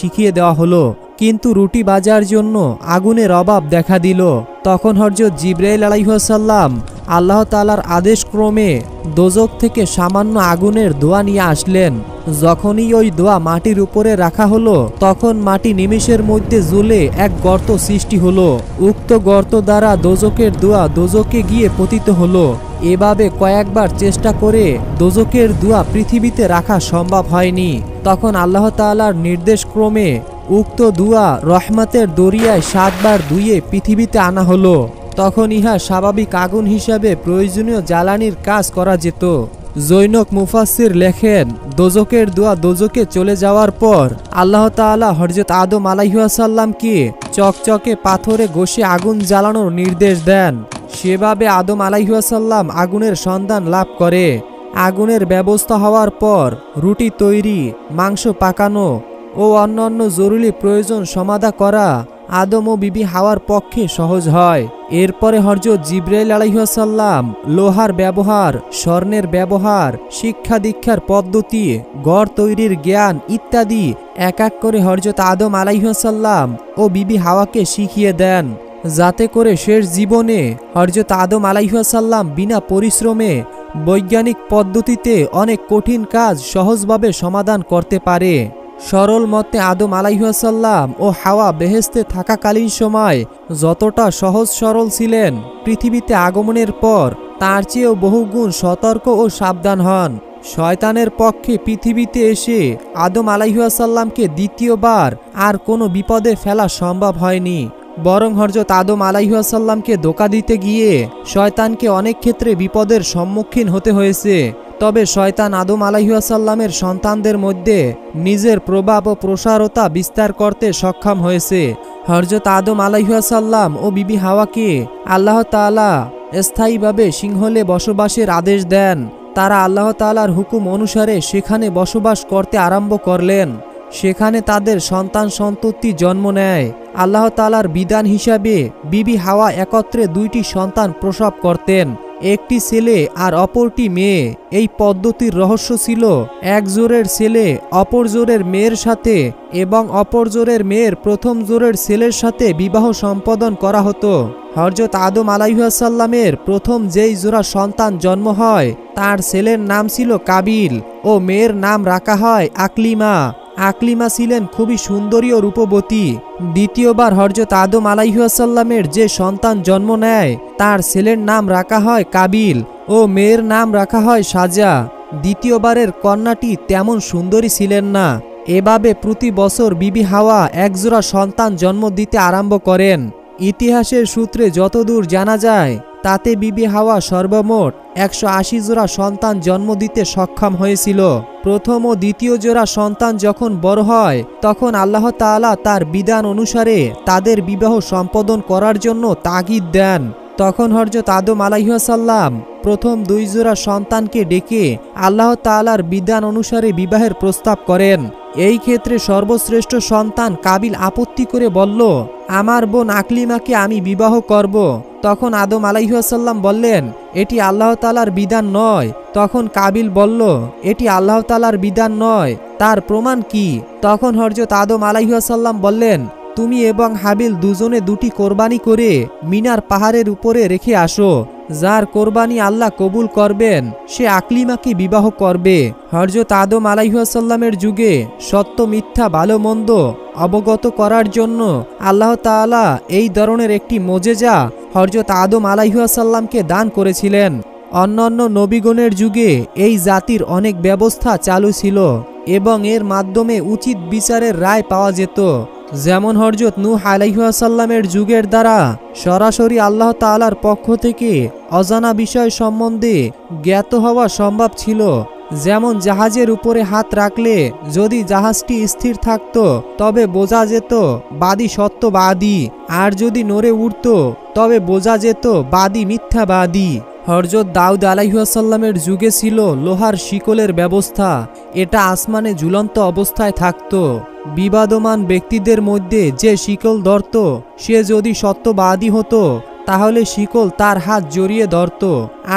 শিখিয়ে দেওয়া হলো। কিন্তু রুটি ভাজার জন্য আগুনের অভাব দেখা দিল। তখন হযরত জিবরাইল আলাইহিস সালাম আল্লাহ তাআলার আদেশক্রমে দোজখ থেকে সামান্য আগুনের ধোঁয়া নিয়ে আসলেন। যখনই ওই ধোঁয়া মাটির উপরে রাখা হলো, তখন মাটি নিমেষের মধ্যে জ্বলে এক গর্ত সৃষ্টি হলো। উক্ত গর্ত দ্বারা দোজখের ধোঁয়া দোজখে গিয়ে পতিত হলো। এভাবে কয়েকবার চেষ্টা করে দোজখের ধোঁয়া পৃথিবীতে রাখা সম্ভব হয়নি। তখন আল্লাহ তাআলার নির্দেশক্রমে উক্ত ধোঁয়া রহমতের দরিয়ায় 7 বার ধুয়ে পৃথিবীতে আনা হলো। তখন ইহা স্বাভাবিক আগুন হিসাবে প্রয়োজনীয় জ্বালানির কাজ করা যেত। জৈনক মুফাসসির লেখেন, দোজখের ধোঁয়া দোজখে চলে যাওয়ার পর আল্লাহ তাআলা হযরত আদম আলাইহিস সালামকে চকচকে পাথরে ঘষে আগুন জ্বালানোর নির্দেশ দেন। সেভাবে আদম আলাইহিস সালাম আগুনের সন্ধান লাভ করে। আগুনের ব্যবস্থা হওয়ার পর রুটি তৈরি, মাংস পাকানো ও অন্যান্য জরুরি প্রয়োজন সমাধা করা আদম ও বিবি হাওয়ার পক্ষে সহজ হয়। এরপরে হযরত জিবরাইল আলাইহিস সালাম লোহার ব্যবহার, স্বর্ণের ব্যবহার, শিক্ষা দীক্ষার পদ্ধতি, ঘর তৈরির জ্ঞান ইত্যাদি এক এক করে হযরত আদম আলাইহিস সালাম ও বিবি হাওয়াকে শিখিয়ে দেন, যাতে করে শেষ জীবনে হযরত আদম আলাইহিস সালাম বিনা পরিশ্রমে বৈজ্ঞানিক পদ্ধতিতে অনেক কঠিন কাজ সহজভাবে সমাধান করতে পারে। সরল মতে আদম আলাইহিস সালাম ও হাওয়া বেহেশতে থাকাকালীন সময় যতটা সহজ সরল ছিলেন, পৃথিবীতে আগমনের পর তার চেয়েও বহুগুণ সতর্ক ও সাবধান হন। শয়তানের পক্ষে পৃথিবীতে এসে আদম আলাইহিস সালামকে দ্বিতীয়বার আর কোনো বিপদে ফেলা সম্ভব হয়নি, বরং হযরত আদম আলাইহিস সালামকে ধোঁকা দিতে গিয়ে শয়তানকে অনেক ক্ষেত্রে বিপদের সম্মুখীন হতে হয়েছে। তবে শয়তান আদম আলাইহিস সালামের সন্তানদের মধ্যে নিজের প্রভাব ও প্রসারতা বিস্তার করতে সক্ষম হয়েছে। হযরত আদম আলাইহিস সালাম ও বিবি হাওয়াকে আল্লাহ তাআলা স্থায়ীভাবে সিংহলে বসবাসের আদেশ দেন। তারা আল্লাহ তাআলার হুকুম অনুসারে সেখানে বসবাস করতে আরম্ভ করলেন। সেখানে তাদের সন্তান সন্ততি জন্ম নেয়। আল্লাহ তাআলার বিধান হিসাবে বিবি হাওয়া একত্রে 2টি সন্তান প্রসব করতেন, একটি ছেলে আর অপরটি মেয়ে। এই পদ্ধতির রহস্য ছিল এক জোড়ের ছেলে অপর জোড়ের মেয়ের সাথে এবং অপর জোড়ের মেয়ের প্রথম জোড়ের ছেলের সাথে বিবাহ সম্পাদন করা হতো। হযরত আদম আলাইহিস সালামের প্রথম যেই জোড়া সন্তান জন্ম হয়, তার ছেলের নাম ছিল কাবিল ও মেয়ের নাম রাখা হয় আকলিমা। আকলিমা ছিলেন খুবই সুন্দরী ও রূপবতী। দ্বিতীয়বার হযরত আদম আলাইহিস সালামের যে সন্তান জন্ম নেয়, তার ছেলের নাম রাখা হয় কাবিল ও মেয়ের নাম রাখা হয় সাজা। দ্বিতীয়বারের কন্যাটি তেমন সুন্দরী ছিলেন না। এভাবে প্রতি বছর বিবি হাওয়া একজোড়া সন্তান জন্ম দিতে আরম্ভ করেন। ইতিহাসের সূত্রে যতদূর জানা যায়, তাতে বিবি হাওয়া সর্বমোট 180 জোড়া সন্তান জন্ম দিতে সক্ষম হয়েছিল। প্রথম ও দ্বিতীয় জোড়া সন্তান যখন বড় হয়, তখন আল্লাহ তাআলা তার বিধান অনুসারে তাদের বিবাহ সম্পাদন করার জন্য তাগিদ দেন। তখন হযরত আদম আলাইহিস সালাম প্রথম 2 জোড়া সন্তানকে ডেকে আল্লাহ তাআলার বিধান অনুসারে বিবাহের প্রস্তাব করেন। এই ক্ষেত্রে সর্বশ্রেষ্ঠ সন্তান কাবিল আপত্তি করে বলল, আমার বোন আকলিমাকে আমি বিবাহ করব। তখন আদম আলাইহিস সালাম বললেন, এটি আল্লাহ তাআলার বিধান নয়। তখন কাবিল বলল, এটি আল্লাহ তাআলার বিধান নয়, তার প্রমাণ কি? তখন হযরত আদম আলাইহিস সালাম বললেন, তুমি এবং হাবিল দুজনে 2টি কোরবানি করে মিনার পাহাড়ের উপরে রেখে আসো। যার কোরবানি আল্লাহ কবুল করবেন, সে আকলিমাকে বিবাহ করবে। হযরত আদম আলাইহিস সালামের যুগে সত্য মিথ্যা ভালো মন্দ অবগত করার জন্য আল্লাহ তাআলা এই ধরনের একটি মুজিজা হযরত আদম আলাইহিস সালামকে দান করেছিলেন। অন্যান্য নবীগণের যুগে এই জাতির অনেক ব্যবস্থা চালু ছিল এবং এর মাধ্যমে উচিত বিচারের রায় পাওয়া যেত। যেমন হযরত নূহ আলাইহিস সালামের যুগের দ্বারা সরাসরি আল্লাহ তাআলার পক্ষ থেকে অজানা বিষয় সম্বন্ধে জ্ঞাত হওয়া সম্ভব ছিল। যেমন জাহাজের উপরে হাত রাখলে যদি জাহাজটি স্থির থাকত, তবে বোঝা যেত বাদী সত্যবাদী, আর যদি নড়ে উঠত, তবে বোঝা যেত বাদী মিথ্যাবাদী। হযরত দাউদ আলাইহিস সালামের যুগে ছিল লোহার শিকলের ব্যবস্থা। এটা আসমানে ঝুলন্ত অবস্থায় থাকত। বিবাদমান ব্যক্তিদের মধ্যে যে শিকল ধরত, সে যদি সত্যবাদী হতো, তাহলে শিকল তার হাত জড়িয়ে ধরত,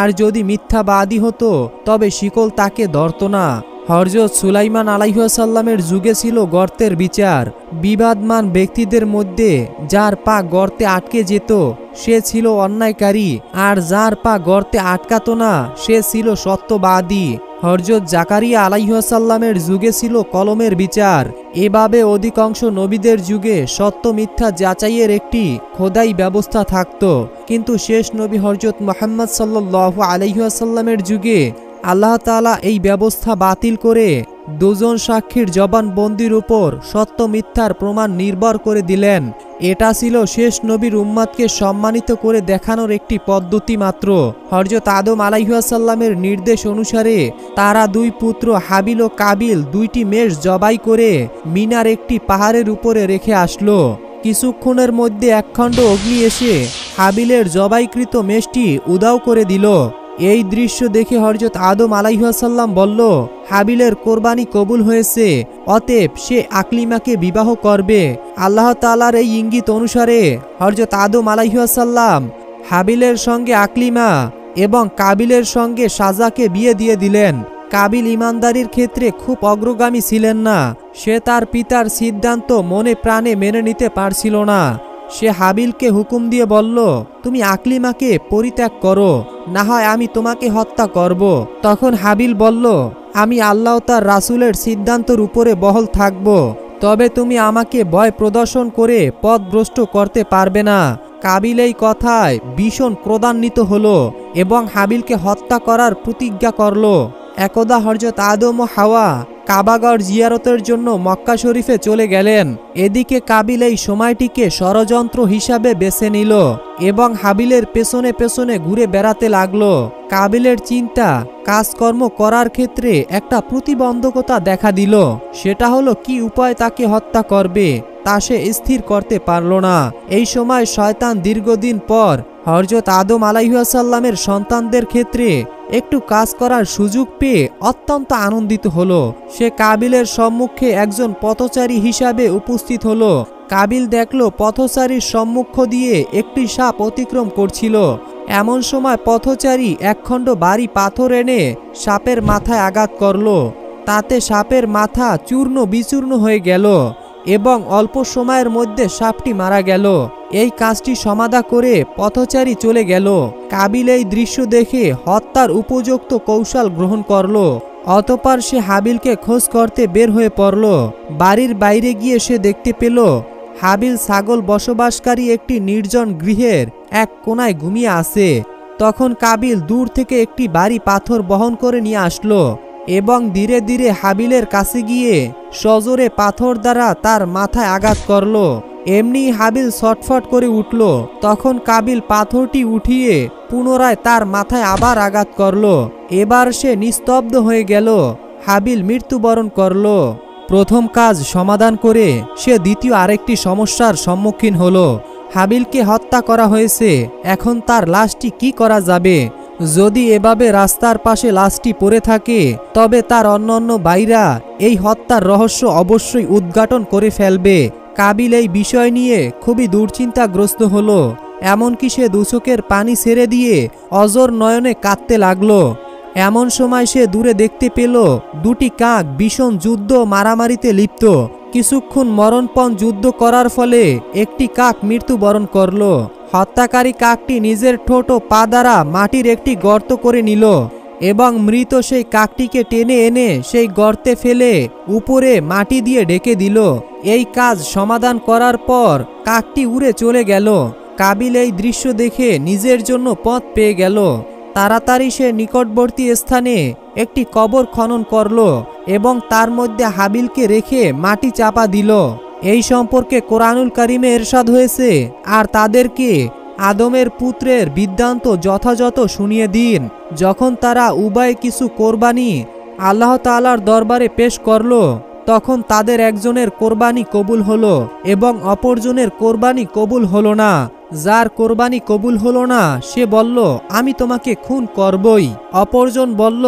আর যদি মিথ্যাবাদী হতো, তবে শিকল তাকে ধরত না। হযরত সুলাইমান আলাইহিসসালামের যুগে ছিল গর্তের বিচার। বিবাদমান ব্যক্তিদের মধ্যে যার পা গর্তে আটকে যেত সে ছিল অন্যায়কারী, আর যার পা গর্তে আটকাতো না সে ছিল সত্যবাদী। হযরত জাকারিয়া আলাইহিসসালামের যুগে ছিল কলমের বিচার। এভাবে অধিকাংশ নবীদের যুগে সত্য মিথ্যা যাচাইয়ের একটি খোদাই ব্যবস্থা থাকত। কিন্তু শেষ নবী হযরত মুহাম্মদ সাল্লাল্লাহু আলাইহি ওয়াসাল্লামের যুগে আল্লাহ তাআলা এই ব্যবস্থা বাতিল করে দুজন সাক্ষীর জবানবন্দির উপর সত্য মিথ্যার প্রমাণ নির্ভর করে দিলেন। এটা ছিল শেষ নবীর উম্মতকে সম্মানিত করে দেখানোর একটি পদ্ধতি মাত্র। হযরত আদম আলাইহিসসালামের নির্দেশ অনুসারে তারা দুই পুত্র হাবিল ও কাবিল দুইটি মেষ জবাই করে মিনার একটি পাহাড়ের উপরে রেখে আসলো। কিছুক্ষণের মধ্যে একখণ্ড অগ্নি এসে হাবিলের জবাইকৃত মেষটি উধাও করে দিল। এই দৃশ্য দেখে হযরত আদম আলাইহিসসালাম বলল, হাবিলের কোরবানি কবুল হয়েছে, অতএব সে আকলিমাকে বিবাহ করবে। আল্লাহ তাআলার এই ইঙ্গিত অনুসারে হযরত আদম আলাইহিসসালাম হাবিলের সঙ্গে আকলিমা এবং কাবিলের সঙ্গে সাজাকে বিয়ে দিয়ে দিলেন। কাবিল ইমানদারির ক্ষেত্রে খুব অগ্রগামী ছিলেন না। সে তার পিতার সিদ্ধান্ত মনে প্রাণে মেনে নিতে পারছিল না। সে হাবিলকে হুকুম দিয়ে বলল, তুমি আকলিমাকে পরিত্যাগ করো, না হয় আমি তোমাকে হত্যা করব। তখন হাবিল বলল, আমি আল্লাহ তার রাসূলের সিদ্ধান্তের উপরে বহাল থাকব, তবে তুমি আমাকে ভয় প্রদর্শন করে পথভ্রষ্ট করতে পারবে না। কাবিল এই কথায় ভীষণ ক্রোধান্বিত হলো এবং হাবিলকে হত্যা করার প্রতিজ্ঞা করল। একদা হযরত আদম ও হাওয়া কাবাগর জিয়ারতের জন্য মক্কা শরীফে চলে গেলেন। এদিকে কাবিল এই সময়টিকে ষড়যন্ত্র হিসাবে বেছে নিল এবং হাবিলের পেছনে পেছনে ঘুরে বেড়াতে লাগলো। কাবিলের চিন্তা কাজকর্ম করার ক্ষেত্রে একটা প্রতিবন্ধকতা দেখা দিল। সেটা হলো কি উপায় তাকে হত্যা করবে তা সে স্থির করতে পারল না। এই সময় শয়তান দীর্ঘদিন পর হযরত আদম আলাইহিসসালামের সন্তানদের ক্ষেত্রে একটু কাজ করার সুযোগ পেয়ে অত্যন্ত আনন্দিত হলো। সে কাবিলের সম্মুখে একজন পথচারী হিসাবে উপস্থিত হলো। কাবিল দেখল পথচারীর সম্মুখ দিয়ে একটি সাপ অতিক্রম করছিল। এমন সময় পথচারী একখণ্ড ভারী পাথর এনে সাপের মাথায় আঘাত করল। তাতে সাপের মাথা চূর্ণ বিচূর্ণ হয়ে গেল এবং অল্প সময়ের মধ্যে সাপটি মারা গেল। এই কাজটি সমাধা করে পথচারী চলে গেল। কাবিল এই দৃশ্য দেখে হত্যার উপযুক্ত কৌশল গ্রহণ করল। অতঃপর সে হাবিলকে খোঁজ করতে বের হয়ে পড়ল। বাড়ির বাইরে গিয়ে সে দেখতে পেল হাবিল ছাগল বসবাসকারী একটি নির্জন গৃহের এক কোণায় ঘুমিয়ে আছে। তখন কাবিল দূর থেকে একটি ভারী পাথর বহন করে নিয়ে আসলো এবং ধীরে ধীরে হাবিলের কাছে গিয়ে সজোরে পাথর দ্বারা তার মাথায় আঘাত করল। এমনি হাবিল ছটফট করে উঠল। তখন কাবিল পাথরটি উঠিয়ে পুনরায় তার মাথায় আবার আঘাত করল। এবার সে নিস্তব্ধ হয়ে গেল। হাবিল মৃত্যুবরণ করল। প্রথম কাজ সমাধান করে সে দ্বিতীয় আরেকটি সমস্যার সম্মুখীন হলো। হাবিলকে হত্যা করা হয়েছে, এখন তার লাশটি কি করা যাবে? যদি এভাবে রাস্তার পাশে লাশটি পড়ে থাকে তবে তার অন্যান্য ভাইরা এই হত্যার রহস্য অবশ্যই উদ্ঘাটন করে ফেলবে। কাবিল এই বিষয় নিয়ে খুবই দুশ্চিন্তাগ্রস্ত হলো। এমনকি সে দুচোখের পানি ছেড়ে দিয়ে অজর নয়নে কাঁদতে লাগলো। এমন সময় সে দূরে দেখতে পেল দুটি কাক ভীষণ যুদ্ধ মারামারিতে লিপ্ত। কিছুক্ষণ মরণপণ যুদ্ধ করার ফলে একটি কাক মৃত্যুবরণ করল। হত্যাকারী কাকটি নিজের ঠোঁট ও পা দ্বারা মাটির একটি গর্ত করে নিল এবং মৃত সেই কাকটিকে টেনে এনে সেই গর্তে ফেলে উপরে মাটি দিয়ে ঢেকে দিল। এই কাজ সমাধান করার পর কাকটি উড়ে চলে গেল। কাবিল এই দৃশ্য দেখে নিজের জন্য পথ পেয়ে গেল। তাড়াতাড়ি সে নিকটবর্তী স্থানে একটি কবর খনন করল এবং তার মধ্যে হাবিলকে রেখে মাটি চাপা দিল। এই সম্পর্কে কোরআনুল কারিমে ইরশাদ হয়েছে, আর তাদেরকে আদমের পুত্রের বৃত্তান্ত যথাযথ শুনিয়ে দিন। যখন তারা উভয় কিছু কোরবানি আল্লাহ তাআলার দরবারে পেশ করল তখন তাদের একজনের কোরবানি কবুল হলো এবং অপরজনের কোরবানি কবুল হলো না। যার কোরবানি কবুল হলো না সে বলল, আমি তোমাকে খুন করবই। অপরজন বলল,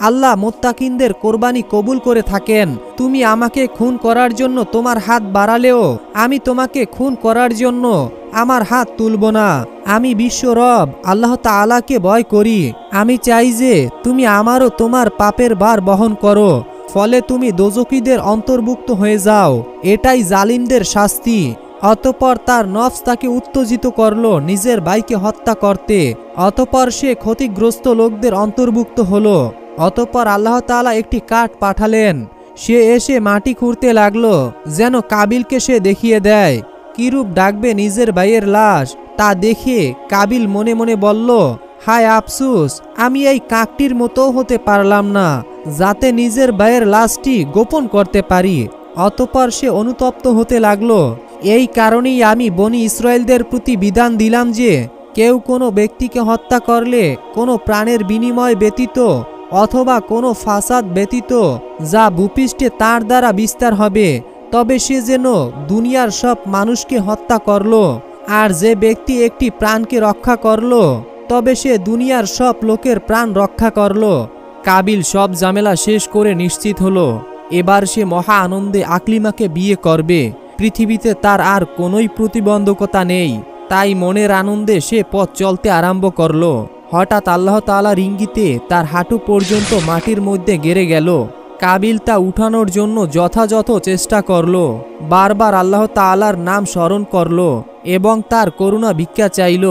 আল্লাহ মুত্তাকিনদের কোরবানি কবুল করে থাকেন। তুমি আমাকে খুন করার জন্য তোমার হাত বাড়ালেও আমি তোমাকে খুন করার জন্য আমার হাত তুলব না। আমি বিশ্ব রব আল্লাহ তাআলাকে ভয় করি। আমি চাই যে তুমি আমারও তোমার পাপের ভার বহন করো। ফলে তুমি দোজখীদের অন্তর্ভুক্ত হয়ে যাও। এটাই জালিমদের শাস্তি। অতঃপর তার নফস তাকে উত্তেজিত করল নিজের ভাইকে হত্যা করতে। অতঃপর সে ক্ষতিগ্রস্ত লোকদের অন্তর্ভুক্ত হলো। অতঃপর আল্লাহ তাআলা একটি কাঠ পাঠালেন। সে এসে মাটি খুঁড়তে লাগলো যেন কাবিলকে সে দেখিয়ে দেয় কিরূপ ডাকবে নিজের ভাইয়ের লাশ। তা দেখে কাবিল মনে মনে বলল, হায় আফসুস, আমি এই কাকটির মতো হতে পারলাম না যাতে নিজের ভাইয়ের লাশটি গোপন করতে পারি। অতঃপর সে অনুতপ্ত হতে লাগলো। এই কারণেই আমি বনি ইসরায়েলদের প্রতি বিধান দিলাম যে কেউ কোনো ব্যক্তিকে হত্যা করলে কোনো প্রাণের বিনিময় ব্যতীত অথবা কোনো ফাসাদ ব্যতীত যা ভূপৃষ্ঠে তার দ্বারা বিস্তার হবে, তবে সে যেন দুনিয়ার সব মানুষকে হত্যা করল। আর যে ব্যক্তি একটি প্রাণকে রক্ষা করল, তবে সে দুনিয়ার সব লোকের প্রাণ রক্ষা করল। কাবিল সব ঝামেলা শেষ করে নিশ্চিত হলো এবার সে মহা আনন্দে আকলিমাকে বিয়ে করবে। পৃথিবীতে তার আর কোনোই প্রতিবন্ধকতা নেই। তাই মনের আনন্দে সে পথ চলতে আরম্ভ করল। হঠাৎ আল্লাহ তাআলার ইঙ্গিতে তার হাঁটু পর্যন্ত মাটির মধ্যে গেড়ে গেল। কাবিল তা উঠানোর জন্য যথাযথ চেষ্টা করল, বারবার আল্লাহ তাআলার নাম স্মরণ করল এবং তার করুণা ভিক্ষা চাইল।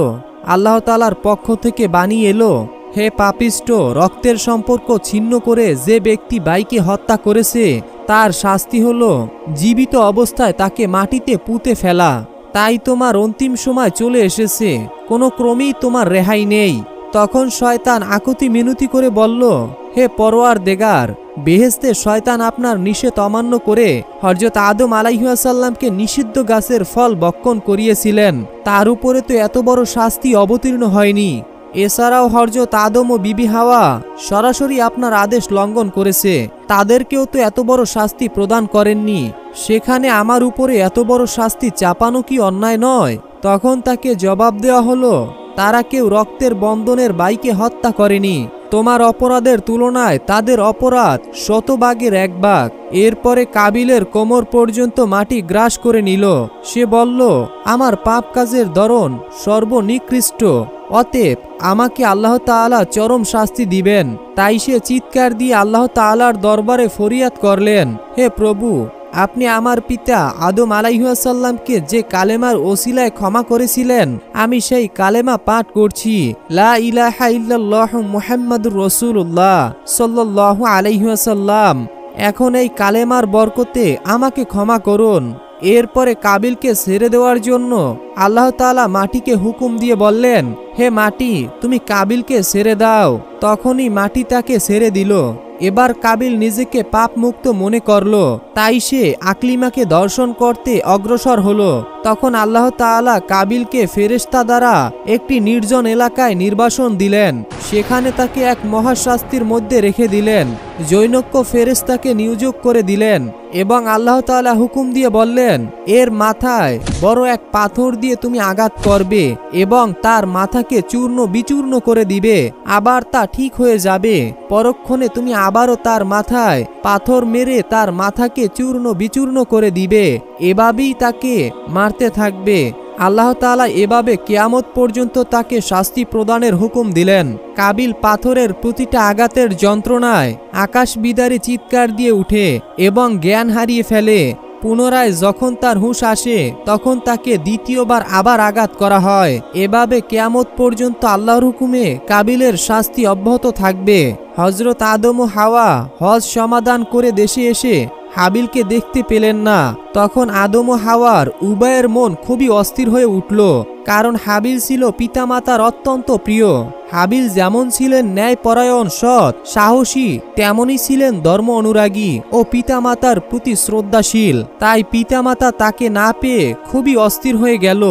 আল্লাহ তাআলার পক্ষ থেকে বাণী এলো, হে পাপিষ্ঠ, রক্তের সম্পর্ক ছিন্ন করে যে ব্যক্তি ভাইকে হত্যা করেছে তার শাস্তি হলো জীবিত অবস্থায় তাকে মাটিতে পুঁতে ফেলা। তাই তোমার অন্তিম সময় চলে এসেছে, কোনো ক্রমেই তোমার রেহাই নেই। তখন শয়তান আকুতি মিনতি করে বলল, হে পরওয়ারদিগার, বেহেশতে শয়তান আপনার নিষেধ অমান্য করে হযরত আদম আলাইহিস সালামকে নিষিদ্ধ গাছের ফল ভক্ষণ করিয়েছিলেন। তার উপরে তো এত বড় শাস্তি অবতীর্ণ হয়নি। এছাড়াও হযরত আদম ও বিবি হাওয়া সরাসরি আপনার আদেশ লঙ্ঘন করেছে, তাদেরকেও তো এত বড় শাস্তি প্রদান করেননি। সেখানে আমার উপরে এত বড় শাস্তি চাপানো কি অন্যায় নয়? তখন তাকে জবাব দেওয়া হলো, তারা কেউ রক্তের বন্ধনের ভাইকে হত্যা করেনি। তোমার অপরাধের তুলনায় তাদের অপরাধ শতভাগের 1 ভাগ। এরপরে কাবিলের কোমর পর্যন্ত মাটি গ্রাস করে নিল। সে বলল, আমার পাপ কাজের ধরন সর্বনিকৃষ্ট, অতএব আমাকে আল্লাহ তাআলা চরম শাস্তি দিবেন। তাই সে চিৎকার দিয়ে আল্লাহ তাআলার দরবারে ফরিয়াদ করলেন, হে প্রভু, আপনি আমার পিতা আদম আলাইহিস সালামকে যে কালেমার ওসিলায় ক্ষমা করেছিলেন, আমি সেই কালেমা পাঠ করছি, লা ইলাহা ইল্লাল্লাহু মুহাম্মাদুর রাসূলুল্লাহ সাল্লাল্লাহু আলাইহি ওয়াসাল্লাম। এখন এই কালেমার বরকতে আমাকে ক্ষমা করুন। এরপরে কাবিলকে ছেড়ে দেওয়ার জন্য আল্লাহ তাআলা মাটিকে হুকুম দিয়ে বললেন, হে মাটি, তুমি কাবিলকে ছেড়ে দাও। তখনই মাটি তাকে ছেড়ে দিল। এবার কাবিল নিজেকে পাপ মুক্ত মনে করল। তাই সে আকলিমাকে দর্শন করতে অগ্রসর হলো। তখন আল্লাহ তাআলা কাবিলকে ফেরেশতা দ্বারা একটি নির্জন এলাকায় নির্বাসন দিলেন। সেখানে তাকে এক মহাশাস্তির মধ্যে রেখে দিলেন। জৈনক্য ফেরেশতাকে নিয়োগ করে দিলেন এবং আল্লাহ তাআলা হুকুম দিয়ে বললেন, এর মাথায় বড় এক পাথর দিয়ে তুমি আঘাত করবে এবং তার মাথাকে চূর্ণ বিচূর্ণ করে দিবে। আবার তা ঠিক হয়ে যাবে। পরক্ষণে তুমি আবারও তার মাথায় পাথর মেরে তার মাথাকে চূর্ণ বিচূর্ণ করে দিবে। এভাবেই তাকে মারতে থাকবে। আল্লাহ তাআলা এভাবে কিয়ামত পর্যন্ত তাকে শাস্তি প্রদানের হুকুম দিলেন। কাবিল পাথরের প্রতিটা আঘাতের যন্ত্রণায় আকাশ বিদারী চিৎকার দিয়ে উঠে এবং জ্ঞান হারিয়ে ফেলে। পুনরায় যখন তার হুঁশ আসে তখন তাকে দ্বিতীয়বার আবার আঘাত করা হয়। এভাবে কিয়ামত পর্যন্ত আল্লাহর হুকুমে কাবিলের শাস্তি অব্যাহত থাকবে। হযরত আদম ও হাওয়া হজ সমাধান করে দেশে এসে হাবিলকে দেখতে পেলেন না। তখন আদম ও হাওয়ার উভয়ের মন খুবই অস্থির হয়ে উঠল, কারণ হাবিল ছিল পিতামাতার অত্যন্ত প্রিয়। হাবিল যেমন ছিলেন ন্যায়পরায়ণ, সৎ, সাহসী, তেমনই ছিলেন ধর্ম অনুরাগী ও পিতামাতার প্রতি শ্রদ্ধাশীল। তাই পিতামাতা তাকে না পেয়ে খুবই অস্থির হয়ে গেল।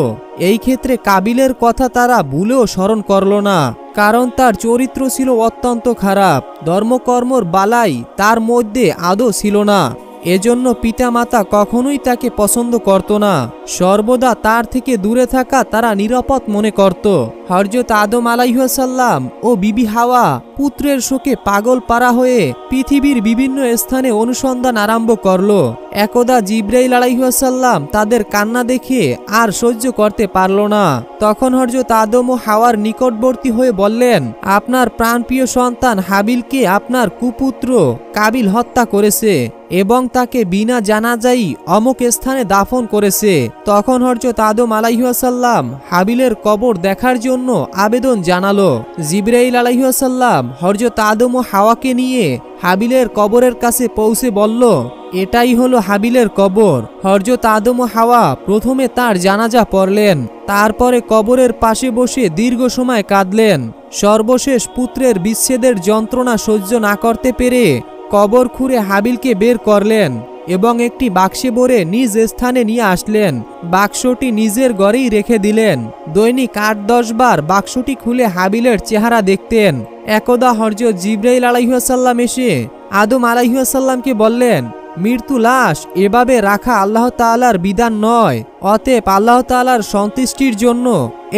এই ক্ষেত্রে কাবিলের কথা তারা ভুলেও স্মরণ করল না, কারণ তার চরিত্র ছিল অত্যন্ত খারাপ। ধর্মকর্মর বালাই তার মধ্যে আদৌ ছিল না। এজন্য পিতামাতা কখনোই তাকে পছন্দ করত না, সর্বদা তার থেকে দূরে থাকা তারা নিরাপদ মনে করত। হযরত আদম আলাইহিসসালাম ও বিবি হাওয়া পুত্রের শোকে পাগল পারা হয়ে পৃথিবীর বিভিন্ন স্থানে অনুসন্ধান আরম্ভ করল। একদা জিবরাইল আলাইহিসসালাম তাদের কান্না দেখে আর সহ্য করতে পারল না। তখন হযরত আদম ও হাওয়ার নিকটবর্তী হয়ে বললেন, আপনার প্রাণপ্রিয় সন্তান হাবিলকে আপনার কুপুত্র কাবিল হত্যা করেছে এবং তাকে বিনা জানাজাই অমুক স্থানে দাফন করেছে। তখন হযরত আদম আলাইহিসসালাম হাবিলের কবর দেখার জন্য আবেদন জানালো। জিবরাইল আলাইহিসসালাম হযরত আদম ও হাওয়াকে নিয়ে হাবিলের কবরের কাছে পৌঁছে বলল, এটাই হলো হাবিলের কবর। হযরত আদম ও হাওয়া প্রথমে তার জানাজা পড়লেন, তারপরে কবরের পাশে বসে দীর্ঘ সময় কাঁদলেন। সর্বশেষ পুত্রের বিচ্ছেদের যন্ত্রণা সহ্য না করতে পেরে কবর খুঁড়ে হাবিলকে বের করলেন এবং একটি বাক্সে ভরে নিজ স্থানে নিয়ে আসলেন। বাক্সটি নিজের ঘরেই রেখে দিলেন। দৈনিক ৮-১০ বার বাক্সটি খুলে হাবিলের চেহারা দেখতেন। একদা হযরত জিবরাইল আলাইহিসসালাম এসে আদম আলাইহিসসালামকে বললেন, মৃত্যু লাশ এভাবে রাখা আল্লাহ তাআলার বিধান নয়, অতএব আল্লাহ তাআলার সন্তুষ্টির জন্য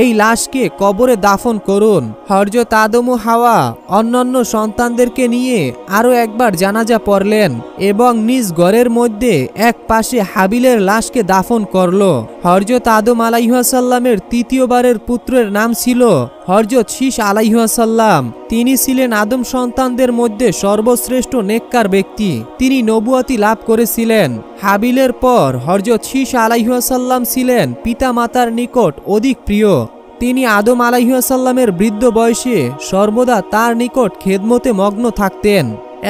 এই লাশকে কবরে দাফন করুন। হযরত আদম ও হাওয়া অন্যান্য সন্তানদেরকে নিয়ে আরো একবার জানাজা পড়লেন এবং নিজ ঘরের মধ্যে এক পাশে হাবিলের লাশকে দাফন করল। হযরত আদম আলাইহিসসালামের তৃতীয়বারের পুত্রের নাম ছিল হযরত শীস আলাইহিসসালাম। তিনি ছিলেন আদম সন্তানদের মধ্যে সর্বশ্রেষ্ঠ নেককার ব্যক্তি। তিনি নবুয়তি লাভ করেছিলেন। হাবিলের পর হযরত শীস আলাইহিসসালাম ছিলেন পিতামাতার নিকট অধিক প্রিয়। তিনি আদম আলাইহিসসালামের বৃদ্ধ বয়সে সর্বদা তার নিকট খেদমতে মগ্ন থাকতেন।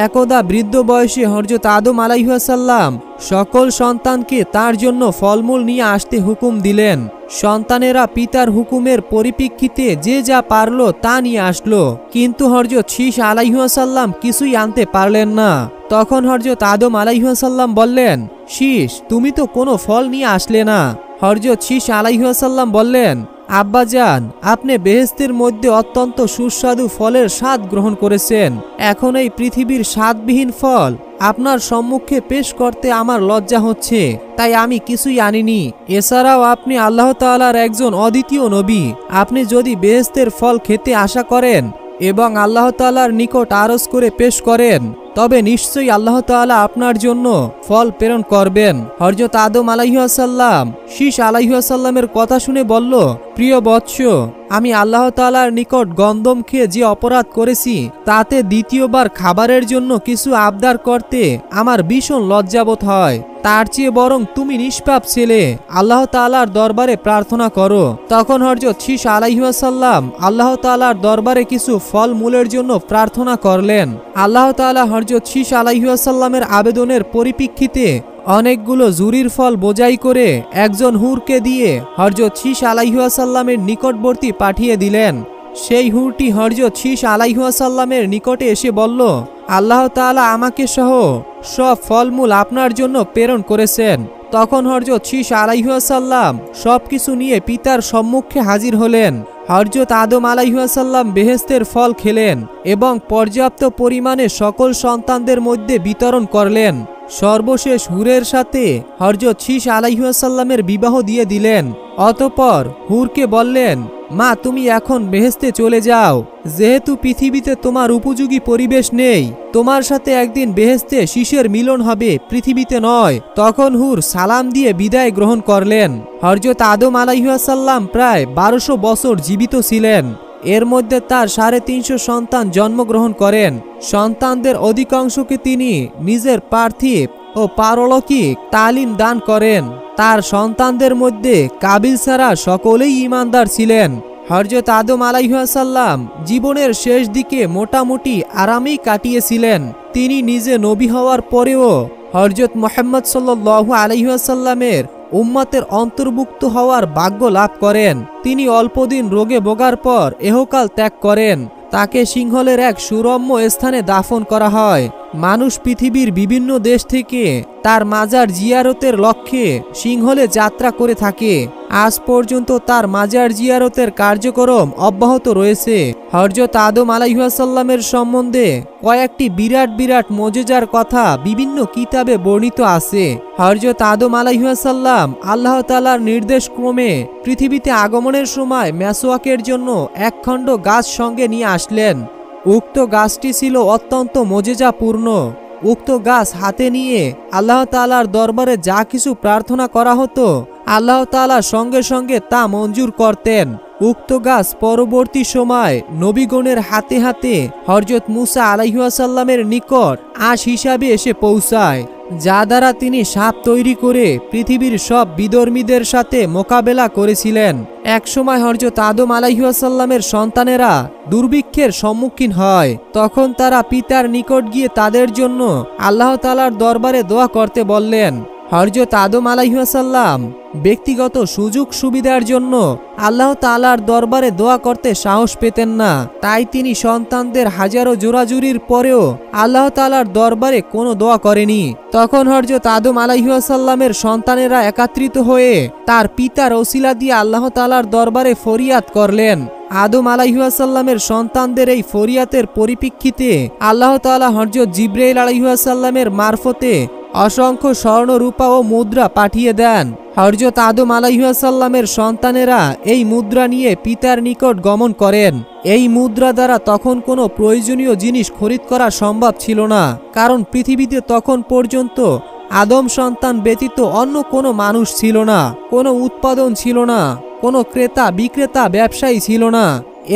একদা বৃদ্ধ বয়সে হযরত আদম আলাইহিসসালাম সকল সন্তানকে তার জন্য ফলমূল নিয়ে আসতে হুকুম দিলেন। সন্তানেরা পিতার হুকুমের পরিপ্রেক্ষিতে যে যা পারল তা নিয়ে আসলো, কিন্তু হযরত শীস আলাইহিসসালাম কিছুই আনতে পারলেন না। তখন হযরত আদম আলাইহিসসালাম বললেন, শীস, তুমি তো কোনো ফল নিয়ে আসলে না। হযরত শীস আলাইহিসসালাম বললেন, আব্বাজান, আপনি বেহেশতের মধ্যে অত্যন্ত সুস্বাদু ফলের স্বাদ গ্রহণ করেছেন। এখন এই পৃথিবীর স্বাদবিহীন ফল আপনার সম্মুখে পেশ করতে আমার লজ্জা হচ্ছে, তাই আমি কিছুই আনিনি। এছাড়াও আপনি আল্লাহ তাআলার একজন অদ্বিতীয় নবী। আপনি যদি বেহেশতের ফল খেতে আশা করেন এবং আল্লাহ তাআলার নিকট আরজ করে পেশ করেন, তবে নিশ্চয়ই আল্লাহ তাআলা আপনার জন্য ফল প্রেরণ করবেন। হযরত আদম আলাইহিসসালাম শীস আলাইহিসসালামের কথা শুনে বলল, প্রিয় বৎস, আমি আল্লাহ তাআলার নিকট গন্ধম খেয়ে যে অপরাধ করেছি তাতে দ্বিতীয়বার খাবারের জন্য কিছু আবদার করতে আমার ভীষণ লজ্জাবোধ হয়। তার চেয়ে বরং তুমি নিষ্পাপ ছেলে আল্লাহ তাআলার দরবারে প্রার্থনা করো। তখন হযরত শীস আলাইহিসসালাম আল্লাহ তাআলার দরবারে কিছু ফল মূলের জন্য প্রার্থনা করলেন। আল্লাহ তাআলা হযরত শীস আলাইহিসসালামের আবেদনের পরিপ্রেক্ষিতে অনেকগুলো জুরির ফল বোঝাই করে একজন হুরকে দিয়ে হযরত শীস আলাইহিসসালামের নিকটবর্তী পাঠিয়ে দিলেন। সেই হুরটি হযরত শীস আলাইহিসসালামের নিকটে এসে বলল, আল্লাহ তাআলা আমাকে সহ সব ফলমূল আপনার জন্য প্রেরণ করেছেন। তখন হযরত শীস আলাইহিসসালাম সবকিছু নিয়ে পিতার সম্মুখে হাজির হলেন। হযরত আদম আলাইহিসসালাম বেহেশতের ফল খেলেন এবং পর্যাপ্ত পরিমাণে সকল সন্তানদের মধ্যে বিতরণ করলেন। সর্বশেষ হুরের সাথে হযরত শীস আলাইহিসসালামের বিবাহ দিয়ে দিলেন। অতঃপর হুরকে বললেন, মা, তুমি এখন বেহেশতে চলে যাও। যেহেতু পৃথিবীতে তোমার উপযোগী পরিবেশ নেই, তোমার সাথে একদিন বেহেশতে শীসের মিলন হবে, পৃথিবীতে নয়। তখন হুর সালাম দিয়ে বিদায় গ্রহণ করলেন। হযরত আদম আলাইহিসসালাম প্রায় 1200 বছর জীবিত ছিলেন। এর মধ্যে তার 350 সন্তান জন্মগ্রহণ করেন। সন্তানদের অধিকাংশকে তিনি নিজের পার্থিব ও পারলৌকিক তালিম দান করেন। তার সন্তানদের মধ্যে কাবিল ছাড়া সকলেই ঈমানদার ছিলেন। হযরত আদম আলাইহিসসালাম জীবনের শেষ দিকে মোটামুটি আরামেই কাটিয়েছিলেন। তিনি নিজে নবী হওয়ার পরেও হযরত মুহাম্মদ সাল্লাল্লাহু আলাইহি ওয়াসাল্লামের উম্মতের অন্তর্ভুক্ত হওয়ার ভাগ্য লাভ করেন। তিনি অল্পদিন রোগে ভোগার পর এহকাল ত্যাগ করেন। তাকে সিংহলের এক সুরম্য স্থানে দাফন করা হয়। মানুষ পৃথিবীর বিভিন্ন দেশ থেকে তার মাজার জিয়ারতের লক্ষ্যে সিংহলে যাত্রা করে থাকে। আজ পর্যন্ত তার মাজার জিয়ারতের কার্যক্রম অব্যাহত রয়েছে। হযরত আদম আলাইহিসসালামের সম্বন্ধে কয়েকটি বিরাট বিরাট মুজিজার কথা বিভিন্ন কিতাবে বর্ণিত আছে। হযরত আদম আলাইহিসসালাম আল্লাহ তাআলার নির্দেশ ক্রমে পৃথিবীতে আগমনের সময় মেসওয়াকের জন্য একখণ্ড গাছ সঙ্গে নিয়ে আসলেন। উক্ত গাছটি ছিল অত্যন্ত মুজিজাপূর্ণ। উক্ত গাছ হাতে নিয়ে আল্লাহ তাআলার দরবারে যা কিছু প্রার্থনা করা হতো আল্লাহ তাআলা সঙ্গে সঙ্গে তা মঞ্জুর করতেন। উক্ত গাছ পরবর্তী সময় নবীগণের হাতে হাতে হযরত মুসা আলাইহিসসালামের নিকট আশ হিসাবে এসে পৌঁছায়, যা দ্বারা তিনি সাপ তৈরি করে পৃথিবীর সব বিধর্মীদের সাথে মোকাবেলা করেছিলেন। একসময় হযরত আদম আলাইহিসসালামের সন্তানেরা দুর্ভিক্ষের সম্মুখীন হয়। তখন তারা পিতার নিকট গিয়ে তাদের জন্য আল্লাহ তাআলার দরবারে দোয়া করতে বললেন। হযরত আদম আলাইহিসসালাম ব্যক্তিগত সুযোগ সুবিধার জন্য আল্লাহ তাআলার দরবারে দোয়া করতে সাহস পেতেন না। তাই তিনি সন্তানদের হাজারো জোরাজুরির পরেও আল্লাহ তাআলার দরবারে কোনো দোয়া করেনি। তখন হযরত আদম আলাইহিসসালামের সন্তানেরা একত্রিত হয়ে তার পিতার ওসিলা দিয়ে আল্লাহ তাআলার দরবারে ফরিয়াদ করলেন। আদম আলাইহিসসালামের সন্তানদের এই ফরিয়াদের পরিপ্রেক্ষিতে আল্লাহ তাআলা হযরত জিবরাইল আলাইহিসসালামের মারফতে অসংখ্য স্বর্ণ রূপা ও মুদ্রা পাঠিয়ে দেন। হযরত আদম আলাইহিসসালামের সন্তানেরা এই মুদ্রা নিয়ে পিতার নিকট গমন করেন। এই মুদ্রা দ্বারা তখন কোনো প্রয়োজনীয় জিনিস খরিদ করা সম্ভব ছিল না, কারণ পৃথিবীতে তখন পর্যন্ত আদম সন্তান ব্যতীত অন্য কোনো মানুষ ছিল না, কোনো উৎপাদন ছিল না, কোনো ক্রেতা বিক্রেতা ব্যবসায়ী ছিল না।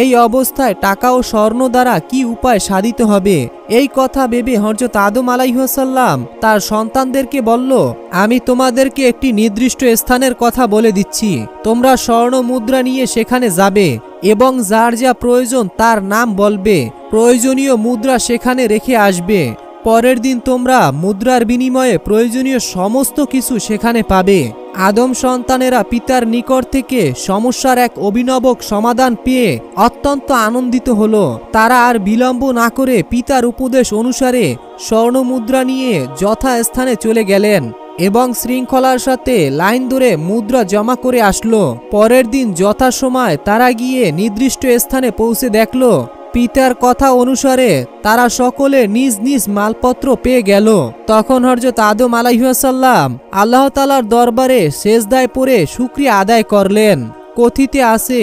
এই অবস্থায় টাকা ও স্বর্ণ দ্বারা কি উপায় সাধিত হবে, এই কথা ভেবে হযরত আদম আলাইহিসসালাম তার সন্তানদেরকে বলল, আমি তোমাদেরকে একটি নির্দিষ্ট স্থানের কথা বলে দিচ্ছি। তোমরা স্বর্ণ মুদ্রা নিয়ে সেখানে যাবে এবং যার যা প্রয়োজন তার নাম বলবে। প্রয়োজনীয় মুদ্রা সেখানে রেখে আসবে। পরের দিন তোমরা মুদ্রার বিনিময়ে প্রয়োজনীয় সমস্ত কিছু সেখানে পাবে। আদম সন্তানেরা পিতার নিকট থেকে সমস্যার এক অভিনব সমাধান পেয়ে অত্যন্ত আনন্দিত হলো। তারা আর বিলম্ব না করে পিতার উপদেশ অনুসারে স্বর্ণ মুদ্রা নিয়ে যথাস্থানে চলে গেলেন এবং শৃঙ্খলার সাথে লাইন ধরে মুদ্রা জমা করে আসলো। পরের দিন যথাসময় তারা গিয়ে নির্দিষ্ট স্থানে পৌঁছে দেখল পিতার কথা অনুসারে তারা সকলে নিজ নিজ মালপত্র পেয়ে গেল। তখন হযরত আদম আলাইহিসসালাম আল্লাহ তাআলার দরবারে সেজদায় পড়ে শুকরিয়া আদায় করলেন। কথিতে আছে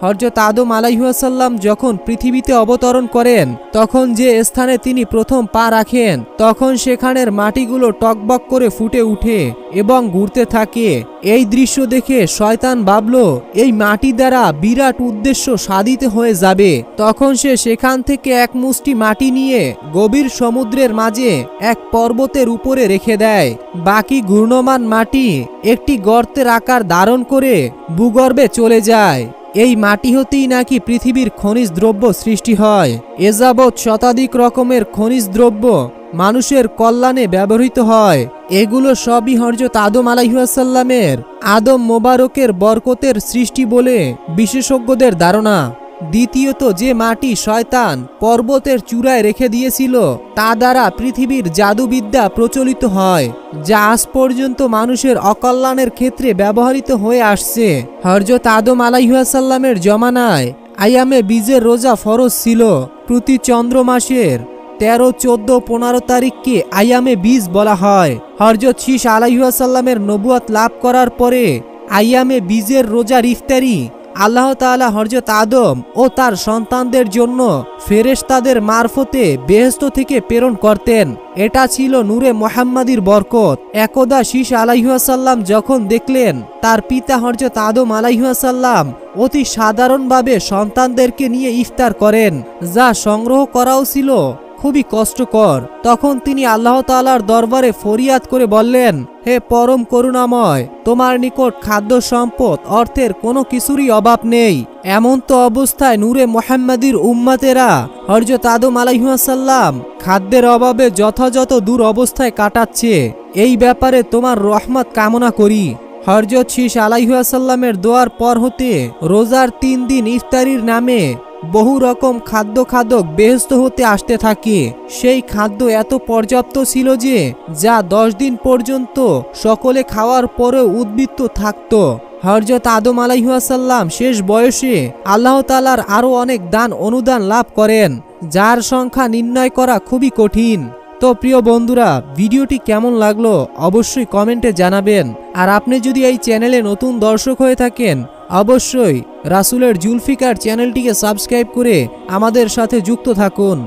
হযরত আদম আলাইহিসসালাম যখন পৃথিবীতে অবতরণ করেন তখন যে স্থানে তিনি প্রথম পা রাখেন তখন সেখানের মাটিগুলো টকবক করে ফুটে উঠে এবং ঘুরতে থাকে। এই দৃশ্য দেখে শয়তান ভাবল এই মাটি দ্বারা বিরাট উদ্দেশ্য সাধিত হয়ে যাবে। তখন সে সেখান থেকে এক মুষ্টি মাটি নিয়ে গভীর সমুদ্রের মাঝে এক পর্বতের উপরে রেখে দেয়। বাকি ঘূর্ণমান মাটি একটি গর্তের আকার ধারণ করে ভূগর্ভে চলে যায়। এই মাটি হতেই নাকি পৃথিবীর খনিজ দ্রব্য সৃষ্টি হয়। এ যাবৎ শতাধিক রকমের খনিজ দ্রব্য মানুষের কল্যাণে ব্যবহৃত হয়। এগুলো সবই হযরত আদম আলাইহিসসালামের আদম মোবারকের বরকতের সৃষ্টি বলে বিশেষজ্ঞদের ধারণা। দ্বিতীয়ত, যে মাটি শয়তান পর্বতের চূড়ায় রেখে দিয়েছিল তা দ্বারা পৃথিবীর জাদুবিদ্যা প্রচলিত হয়, যা আজ পর্যন্ত মানুষের অকল্যাণের ক্ষেত্রে ব্যবহৃত হয়ে আসছে। হযরত আদম আলাইহিসসালামের জমানায় আইয়ামে বীজের রোজা ফরজ ছিল। প্রতি চন্দ্র মাসের 13, 14, 15 তারিখকে আইয়ামে বীজ বলা হয়। হযরত শীস আলাইহিসসালামের নবুয়ত লাভ করার পরে আইয়ামে বীজের রোজার ইফতারি আল্লাহ তাআলা হযরত আদম ও তার সন্তানদের জন্য ফেরেশতাদের মারফতে বেহেশত থেকে প্রেরণ করতেন। এটা ছিল নূরে মুহাম্মাদির বরকত। একদা শীস আলাইহিসসালাম যখন দেখলেন তার পিতা হযরত আদম আলাইহিসসালাম অতি সাধারণভাবে সন্তানদেরকে নিয়ে ইফতার করেন, যা সংগ্রহ করাও ছিল খুবই কষ্টকর, তখন তিনি আল্লাহ তাআলার দরবারে ফরিয়াদ করে বললেন, হে পরম করুণাময়, তোমার নিকট খাদ্য সম্পদ অর্থের কোনো কিছুরই অভাব নেই। এমন তো অবস্থায় নূরে মুহাম্মাদির উম্মতেরা হযরত আদম আলাইহিসসালাম খাদ্যের অভাবে যথাযথ দূর অবস্থায় কাটাচ্ছে। এই ব্যাপারে তোমার রহমত কামনা করি। হযরত শীস আলাইহিসসালামের দোয়ার পর হতে রোজার 3 দিন ইফতারির নামে বহু রকম খাদ্য বেহেশত হতে আসতে থাকে। সেই খাদ্য এত পর্যাপ্ত ছিল যে যা 10 দিন পর্যন্ত সকলে খাওয়ার পরেও উদ্বৃত্ত থাকত। হযরত আদম আলাইহিসসালাম শেষ বয়সে আল্লাহ তাআলার আরও অনেক দান অনুদান লাভ করেন, যার সংখ্যা নির্ণয় করা খুবই কঠিন। তো প্রিয় বন্ধুরা, ভিডিওটি কেমন লাগলো অবশ্যই কমেন্টে জানাবেন। আর আপনি যদি এই চ্যানেলে নতুন দর্শক হয়ে থাকেন অবশ্যই রাসূলের জুলফিকার চ্যানেলটিকে সাবস্ক্রাইব করে আমাদের সাথে যুক্ত থাকুন।